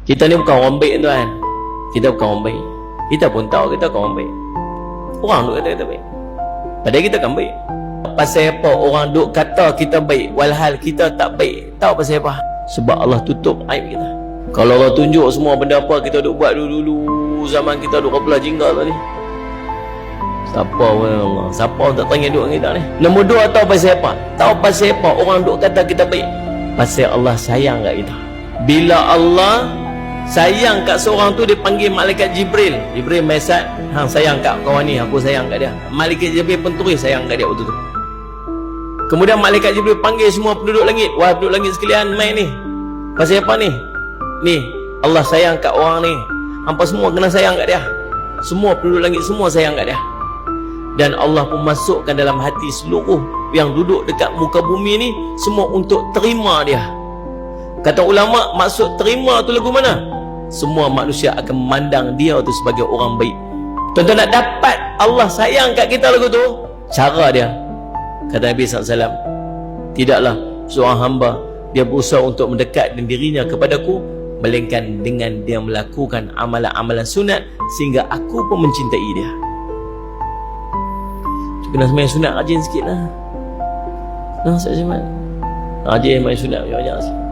Kita ni bukan orang baik tuan. Kita bukan orang baik. Kita pun tahu kita bukan orang baik. Orang duk kata kita baik, padahal kita kan baik. Pasal apa orang duk kata kita baik walhal kita tak baik? Tahu pasal apa? Sebab Allah tutup aib kita. Kalau Allah tunjuk semua benda apa kita duk buat dulu-dulu zaman kita duk belah jingga tadi, siapa pun Allah, siapa pun tak tanya duk dengan kita ni. Nombor dua, tahu pasal apa? Tahu pasal apa orang duk kata kita baik? Pasal Allah sayang kat kita. Bila Allah sayang kat seorang tu, dia panggil malaikat Jibril. Jibril mesej, hang sayang kat kawan ni, aku sayang kat dia. Malaikat Jibril pun terus sayang kat dia waktu tu. Kemudian malaikat Jibril panggil semua penduduk langit. Wahai penduduk langit sekalian, mai ni. Pasal apa ni? Ni, Allah sayang kat orang ni. Hampa semua kena sayang kat dia. Semua penduduk langit semua sayang kat dia. Dan Allah pun masukkan dalam hati seluruh yang duduk dekat muka bumi ni semua untuk terima dia. Kata ulama, maksud terima tu lagu mana? Semua manusia akan memandang dia tu sebagai orang baik. Tuan-tuan nak dapat Allah sayang kat kita lagu tu, cara dia, kata Nabi SAW, tidaklah seorang hamba dia berusaha untuk mendekatkan dirinya kepadaku melainkan dengan dia melakukan amalan-amalan sunat sehingga aku pun mencintai dia. Kena sembahyang sunat rajin sikit lah. Nah, saya rajin main sunat banyak-banyak sikit.